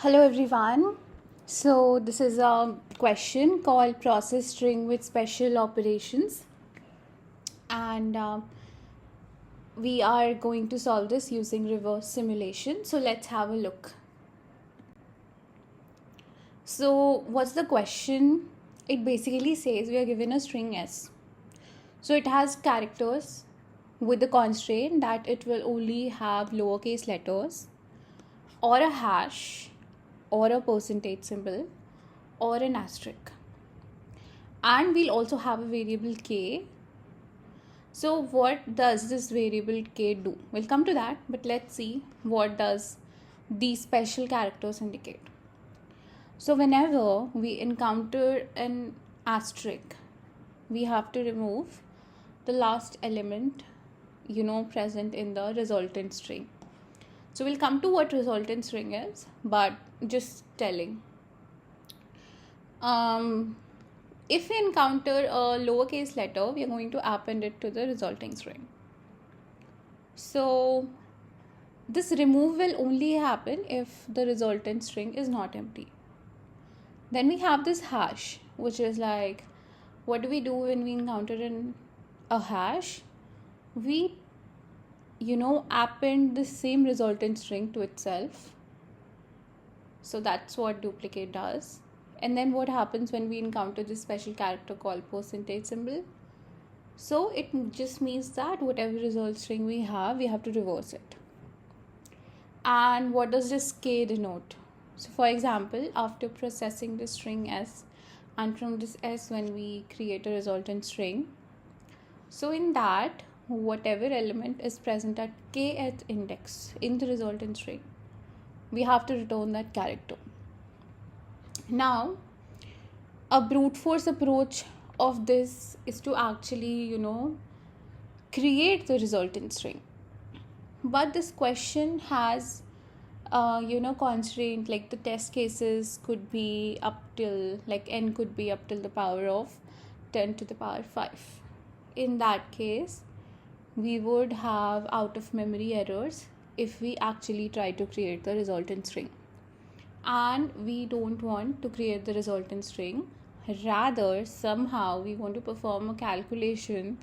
Hello everyone. So this is a question called process string with special operations, and we are going to solve this using reverse simulation. So let's have a look. So what's the question? It basically says we are given a string S. So it has characters with the constraint that it will only have lowercase letters or a hash or a percentage symbol or an asterisk, and we'll also have a variable k. So what does this variable k do? We'll come to that, but let's see what does these special characters indicate. So whenever we encounter an asterisk, we have to remove the last element present in the resultant string. So we'll come to what resultant string is, but just telling. If we encounter a lowercase letter, we are going to append it to the resulting string. So this remove will only happen if the resultant string is not empty. Then we have this hash, which is like, what do we do when we encounter a hash? We append the same resultant string to itself. So that's what duplicate does. And then what happens when we encounter this special character called percentage symbol? So it just means that whatever result string we have to reverse it. And what does this k denote? So for example, after processing the string S, and from this S when we create a resultant string, so in that, whatever element is present at kth index in the resultant string, we have to return that character. Now, a brute force approach of this is to actually, create the resultant string. But this question has, constraint, like the test cases could be up till, like n could be up till the power of 10 to the power 5. In that case, we would have out of memory errors if we actually try to create the resultant string. And we don't want to create the resultant string. Rather, somehow we want to perform a calculation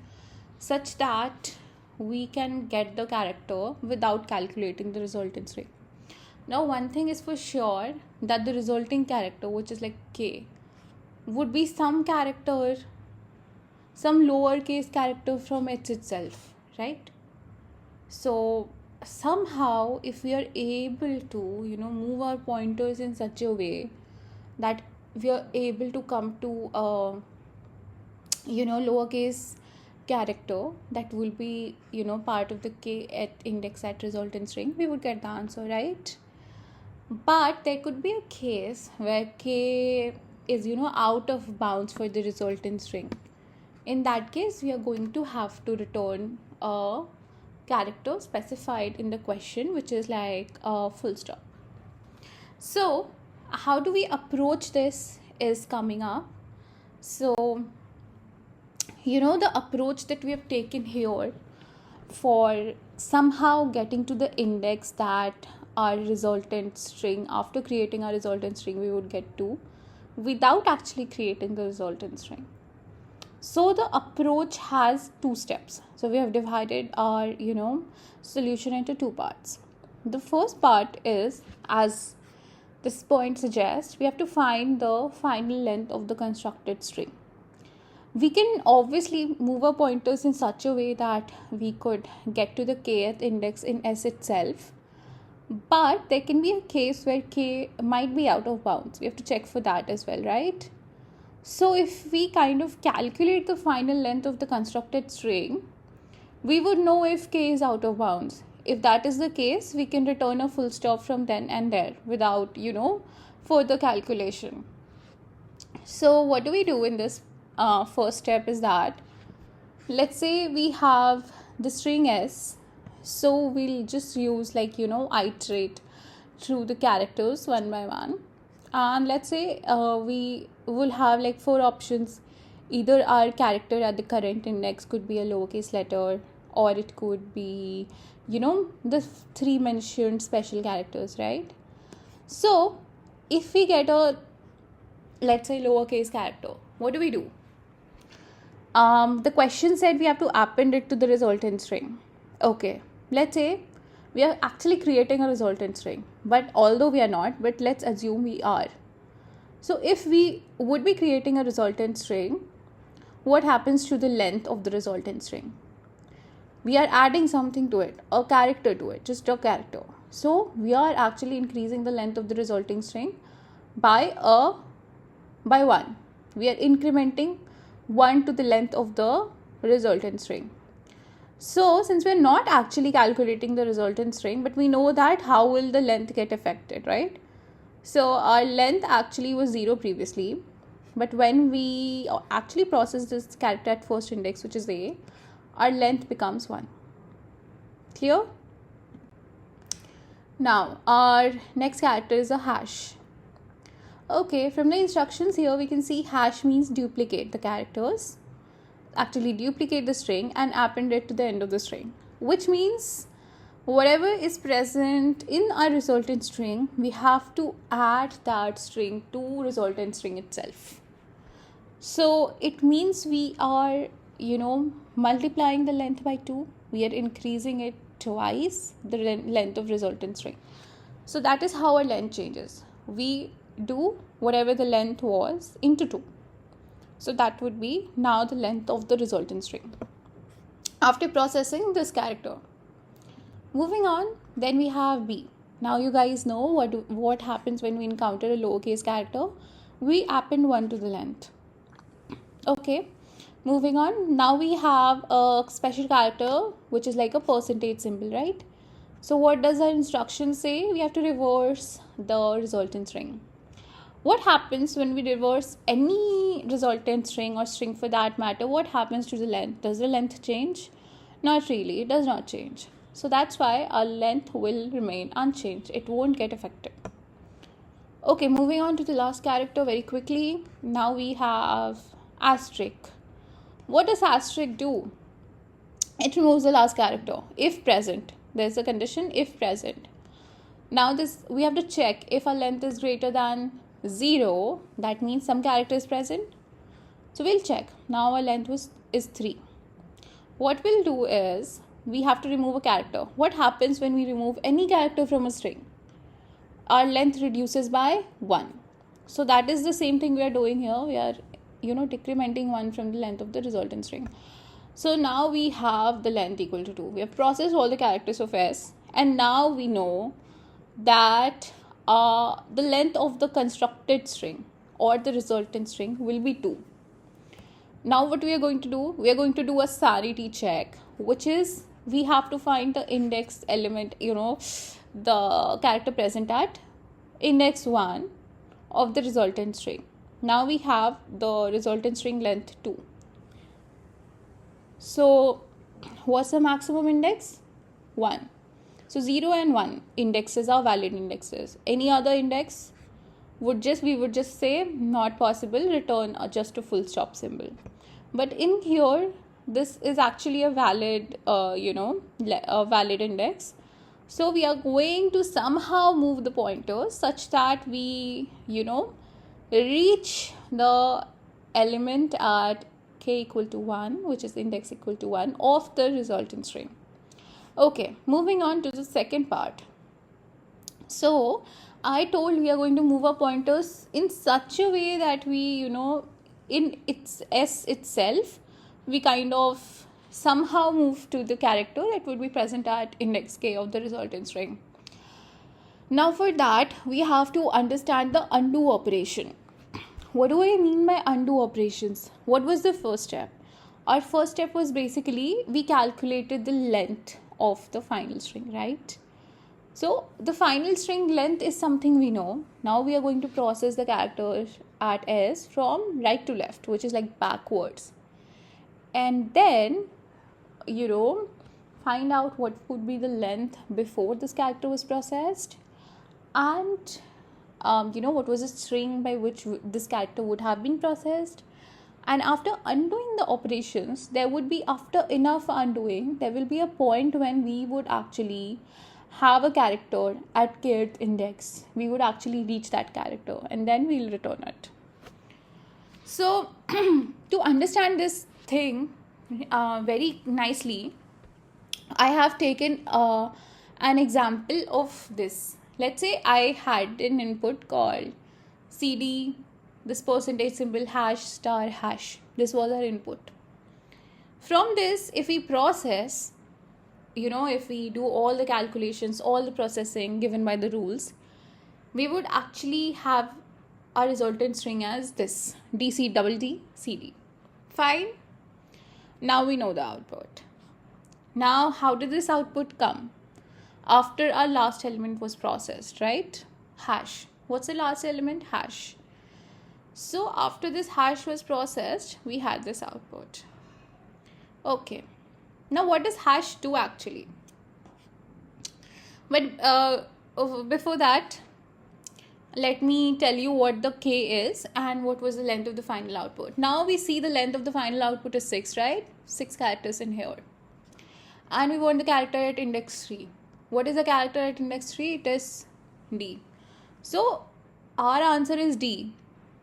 such that we can get the character without calculating the resultant string. Now, one thing is for sure, that the resulting character, which is like k, would be some character, some lowercase character from itself, right? So somehow, if we are able to move our pointers in such a way that we are able to come to a lowercase character that will be part of the k at index at resultant string, we would get the answer, right? But there could be a case where k is out of bounds for the resultant string. In that case, we are going to have to return a character specified in the question, which is like a full stop. So how do we approach this is coming up. So the approach that we have taken here for somehow getting to the index that our resultant string, after creating our resultant string, we would get to without actually creating the resultant string. So the approach has two steps. So we have divided our solution into two parts. The first part is, as this point suggests, we have to find the final length of the constructed string. We can obviously move our pointers in such a way that we could get to the kth index in S itself, but there can be a case where k might be out of bounds. We have to check for that as well, right? So if we kind of calculate the final length of the constructed string, we would know if k is out of bounds. If that is the case, we can return a full stop from then and there without further calculation. So what do we do in this first step is that, let's say we have the string S, so we'll just use iterate through the characters one by one, and let's say we will have 4 options. Either our character at the current index could be a lowercase letter, or it could be the 3 mentioned special characters, right? So if we get a, let's say, lowercase character, what do? The question said we have to append it to the resultant string. Okay, let's say we are actually creating a resultant string, but although we are not, but let's assume we are. So if we would be creating a resultant string, what happens to the length of the resultant string? We are adding something to it, a character to it, just a character. So we are actually increasing the length of the resulting string by 1. We are incrementing 1 to the length of the resultant string. So since we are not actually calculating the resultant string, but we know that how will the length get affected, right? So our length actually was 0 previously, but when we actually process this character at first index, which is A, our length becomes 1. Clear? Now our next character is a hash. Okay, from the instructions here we can see hash means duplicate the characters, actually duplicate the string and append it to the end of the string, which means whatever is present in our resultant string, we have to add that string to resultant string itself. So it means we are, multiplying the length by 2. We are increasing it twice, the length of resultant string. So that is how our length changes. We do whatever the length was into 2. So that would be now the length of the resultant string after processing this character. Moving on, then we have B. Now you guys know what happens when we encounter a lowercase character. We append 1 to the length. Okay, moving on. Now we have a special character which is like a percentage symbol, right? So what does our instruction say? We have to reverse the resultant string. What happens when we reverse any resultant string or string for that matter? What happens to the length? Does the length change? Not really, it does not change. So that's why our length will remain unchanged. It won't get affected. Okay, moving on to the last character very quickly. Now we have asterisk. What does asterisk do? It removes the last character if present. There's a condition if present. Now this we have to check if our length is greater than 0. That means some character is present. So we'll check. Now our length is 3. What we'll do is we have to remove a character. What happens when we remove any character from a string? Our length reduces by 1. So that is the same thing we are doing here. We are decrementing 1 from the length of the resultant string. So now we have the length equal to 2. We have processed all the characters of S, and now we know that the length of the constructed string or the resultant string will be 2. Now what we are going to do? We are going to do a sanity check, which is we have to find the index element, the character present at index 1 of the resultant string. Now we have the resultant string length 2. So what's the maximum index? 1. So 0 and 1 indexes are valid indexes. Any other index we would just say not possible, return just a full stop symbol. But in here, this is actually a valid, a valid index. So we are going to somehow move the pointer such that we, reach the element at k equal to 1, which is index equal to 1 of the resultant string. Okay, moving on to the second part. So I told we are going to move our pointers in such a way that we, in its S itself, we kind of somehow move to the character that would be present at index k of the resultant string. Now for that, we have to understand the undo operation. What do I mean by undo operations? What was the first step? Our first step was basically we calculated the length of the final string, right? So the final string length is something we know. Now we are going to process the characters at S from right to left, which is like backwards. And then, find out what would be the length before this character was processed. And, what was the string by which this character would have been processed. And after undoing the operations, there would be, after enough undoing, there will be a point when we would actually have a character at kth index, we would actually reach that character and then we'll return it. So to understand this thing very nicely, I have taken an example of this. Let's say I had an input called cd, this percentage symbol, hash star hash. This was our input. From this, if we process, if we do all the calculations, all the processing given by the rules, we would actually have our resultant string as this, DC double D CD. Fine. Now we know the output. Now, how did this output come? After our last element was processed, right? Hash. What's the last element? Hash. So after this hash was processed, we had this output. Okay. Now what does hash do actually? But before that, let me tell you what the k is and what was the length of the final output. Now we see the length of the final output is 6, right? 6 characters in here. And we want the character at index 3. What is the character at index 3? It is D. So our answer is D.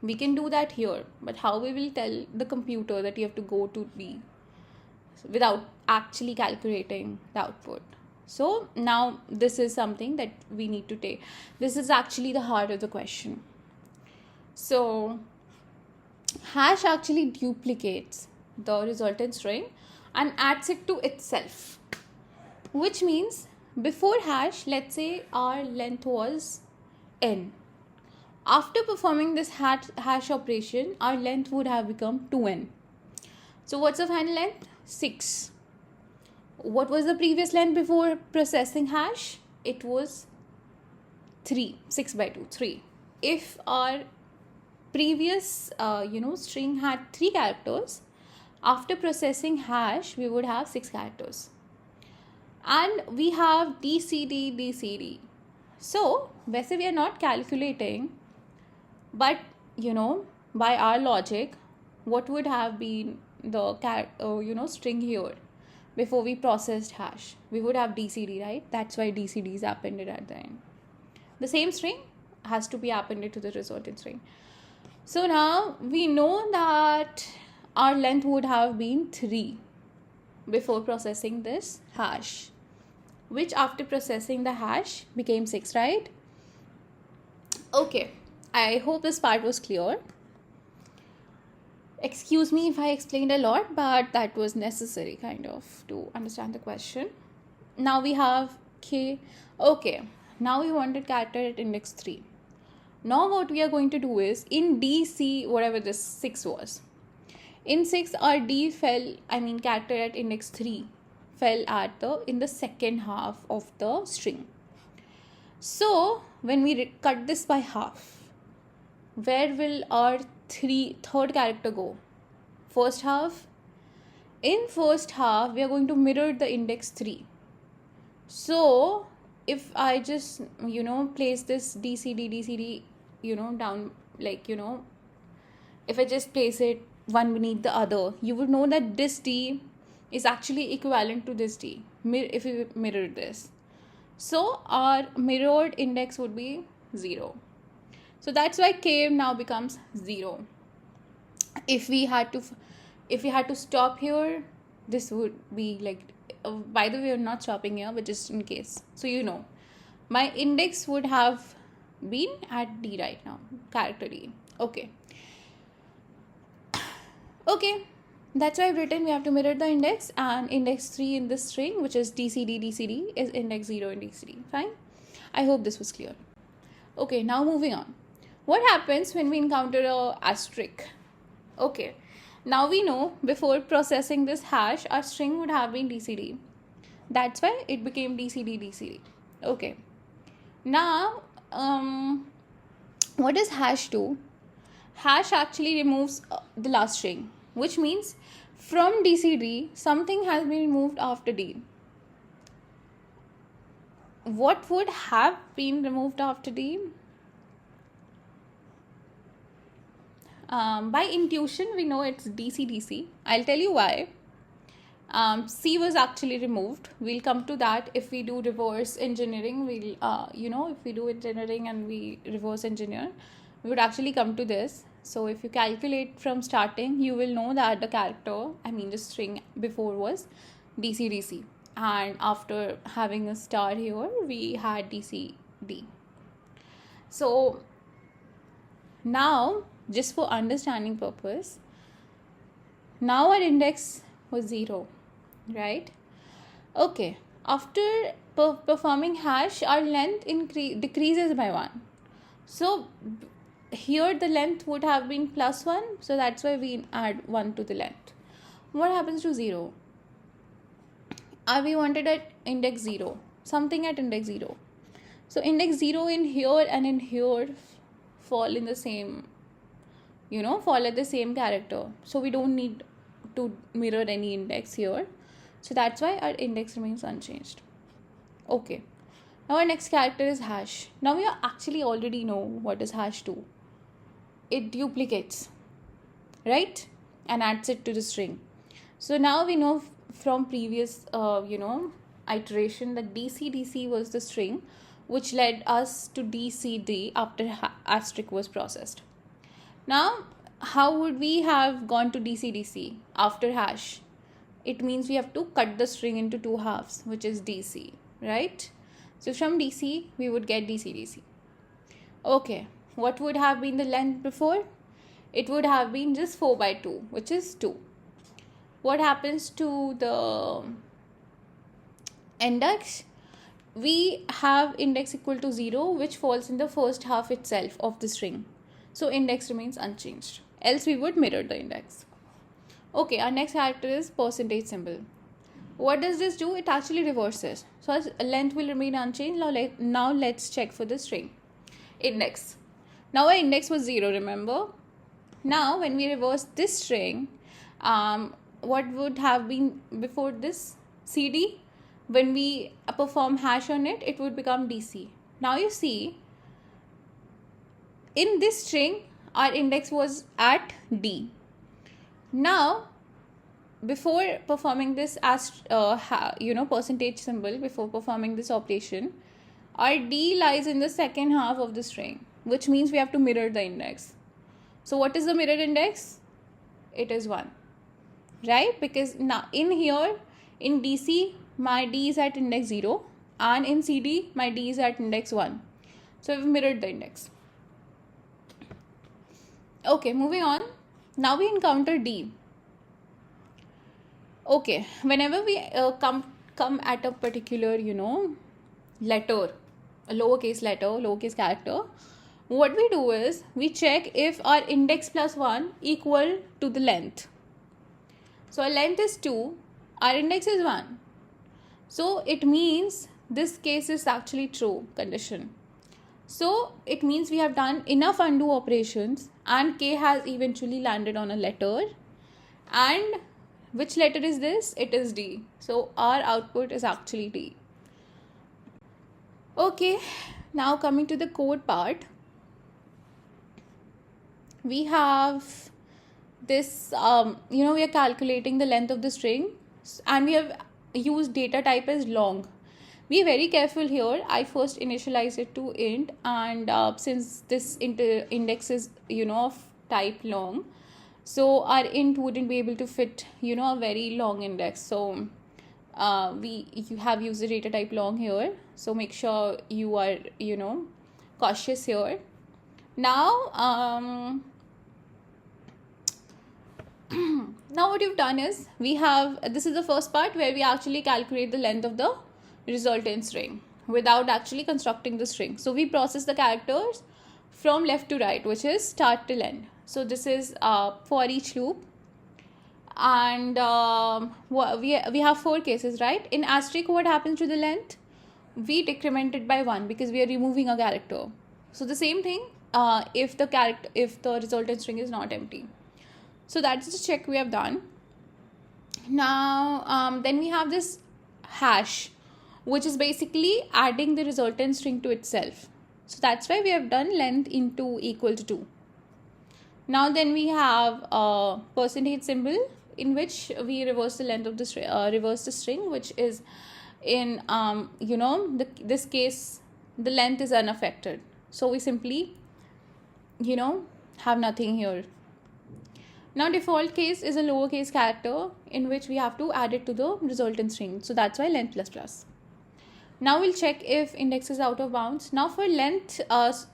We can do that here, but how we will tell the computer that you have to go to D without actually calculating the output? So now this is something that we need to take. This is actually the heart of the question. So hash actually duplicates the resultant string and adds it to itself, which means before hash, let's say our length was n. After performing this hash operation, our length would have become 2n. So what's the final length? 6. What was the previous length before processing hash? It was 3. 6 by 2, 3. If our previous string had 3 characters, after processing hash, we would have 6 characters. And we have DCD, DCD. So, वैसे we are not calculating, but by our logic, what would have been the string here before we processed hash? We would have DCD, right? That's why DCD is appended at the end. The same string has to be appended to the resultant string. So now we know that our length would have been 3 before processing this hash, which after processing the hash became 6, right? Okay, I hope this part was clear. Excuse me if I explained a lot, but that was necessary kind of to understand the question. Now we have k. Okay, now we wanted character at index 3. Now what we are going to do is in DC, whatever this 6 was, in 6 our D character at index 3 fell in the second half of the string. So when we cut this by half, where will our third character go? First half. In first half, we are going to mirror the index 3. So if I just place this DCD down, if I just place it one beneath the other, you would know that this D is actually equivalent to this D if we mirror this. So our mirrored index would be 0. So that's why k now becomes 0. If we had to stop here, this would be like, by the way, we're not stopping here, but just in case, so my index would have been at D right now, character D. Okay, that's why I've written we have to mirror the index, and index 3 in this string, which is DCD is index 0 in DCD. Fine, I hope this was clear. Okay, now moving on. What happens when we encounter a asterisk? Okay, now we know before processing this hash, our string would have been DCD. That's why it became DCD. Okay, now what does hash do? Hash actually removes the last string, which means from DCD, something has been removed after D. What would have been removed after D? By intuition, we know it's DC. I'll tell you why. C was actually removed. We'll come to that if we do reverse engineering. If we do engineering and we reverse engineer, we would actually come to this. So if you calculate from starting, you will know that the string before was DC. And after having a star here, we had DCD. So now, just for understanding purpose, now our index was 0, right? Okay, after performing hash, our length decreases by 1. So here the length would have been +1, so that's why we add 1 to the length. What happens to 0? We wanted at index 0, something at index 0. So index 0 in here and in here fall at the same character. So we don't need to mirror any index here. So that's why our index remains unchanged. Okay. Now our next character is hash. Now we actually already know what is hash do. It duplicates, right? And adds it to the string. So now we know from previous, iteration that DC was the string which led us to DCD after asterisk was processed. Now, how would we have gone to DC after hash? It means we have to cut the string into 2 halves, which is DC, right? So from DC, we would get DC. Okay, what would have been the length before? It would have been just 4/2, which is 2. What happens to the index? We have index equal to 0, which falls in the first half itself of the string. So index remains unchanged. Else we would mirror the index. Okay, our next character is percentage symbol. What does this do? It actually reverses. So length will remain unchanged. Now let's check for the string. Index. Now our index was 0, remember? Now when we reverse this string, what would have been before this? CD. When we perform hash on it, it would become DC. Now you see, in this string, our index was at D. Now, before performing this percentage symbol, before performing this operation, our D lies in the second half of the string, which means we have to mirror the index. So what is the mirror index? It is 1, right? Because now in here, in DC, my D is at index 0, and in CD, my D is at index 1. So we've mirrored the index. Okay, moving on. Now we encounter D. Okay, whenever we come at a particular, letter, a lowercase character, what we do is we check if our index plus 1 equal to the length. So our length is 2, our index is 1. So it means this case is actually true condition. So it means we have done enough undo operations and K has eventually landed on a letter. And which letter is this? It is D. So our output is actually D. Okay, now coming to the code part. We have this, we are calculating the length of the string and we have used data type as long. Be very careful here. I first initialize it to int, and since this index is of type long, so our int wouldn't be able to fit a very long index. So you have used the data type long here, so make sure you are cautious here. Now now what you've done is this is the first part where we actually calculate the length of the resultant string without actually constructing the string. So we process the characters from left to right, which is start till end. So this is for each loop, and we have 4 cases, right? In asterisk, what happens to the length? We decrement it by 1 because we are removing a character. So the same thing if the resultant string is not empty. So that's the check we have done. Now then we have this hash, which is basically adding the resultant string to itself. So that's why we have done length into equal to 2. Now then we have a percentage symbol. in which we reverse the length of the reverse the string, which is in this case the length is unaffected, so we simply have nothing here. Now default case is a lowercase character in which we have to add it to the resultant string, so that's why length plus plus. Now we'll check if index is out of bounds. Now for length,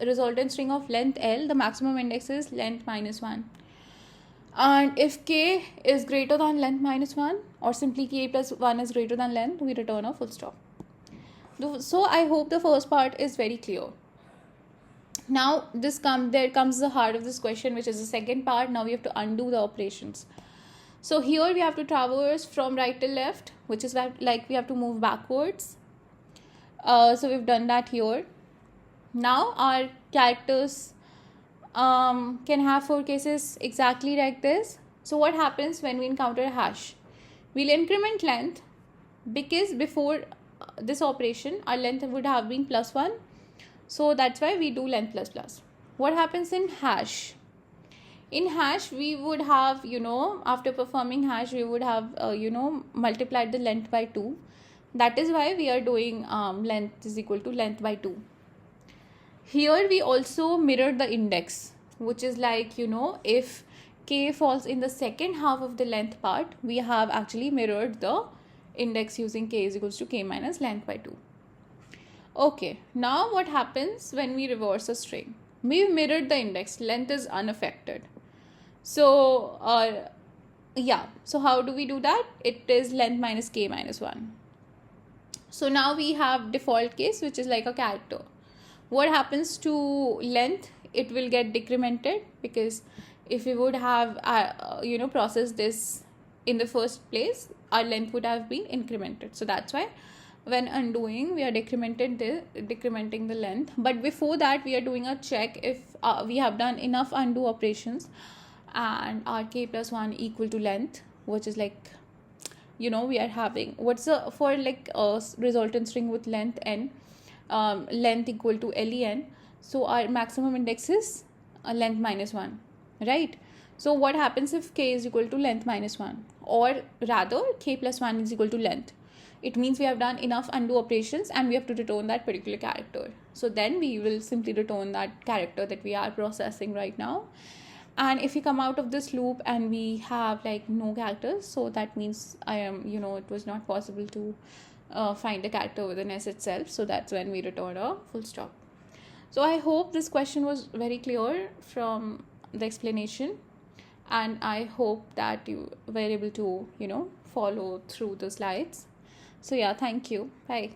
resultant string of length L, the maximum index is length minus 1. And if k is greater than length minus 1, or simply k plus 1 is greater than length, we return a full stop. So I hope the first part is very clear. Now there comes the heart of this question, which is the second part. Now we have to undo the operations. So here we have to traverse from right to left, which is like we have to move backwards. So we've done that here. Now our characters can have 4 cases exactly like this. So what happens when we encounter a hash? We'll increment length, because before this operation our length would have been plus 1. So that's why we do length plus plus. What happens in hash? In hash we would have, after performing hash, we would have, multiplied the length by 2. That is why we are doing length is equal to length by 2. Here we also mirror the index, which is like, if k falls in the second half of the length part, we have actually mirrored the index using k is equals to k minus length by 2. Okay, now what happens when we reverse a string? We've mirrored the index, length is unaffected. So, so how do we do that? It is length minus k minus 1. So now we have default case, which is like a character. What happens to length? It will get decremented, because if we would have, processed this in the first place, our length would have been incremented. So that's why when undoing, we are decrementing the length. But before that, we are doing a check if we have done enough undo operations and our k plus 1 equal to length, which is like, we are having for like a resultant string with length n, length equal to len. So our maximum index is length minus 1, right? So what happens if k is equal to length minus 1, or rather k plus 1 is equal to length? It means we have done enough undo operations and we have to return that particular character. So then we will simply return that character that we are processing right now. And if we come out of this loop and we have like no characters, so that means it was not possible to find the character within s itself. So that's when we return a full stop. So I hope this question was very clear from the explanation, and I hope that you were able to follow through the slides. So yeah, thank you. Bye.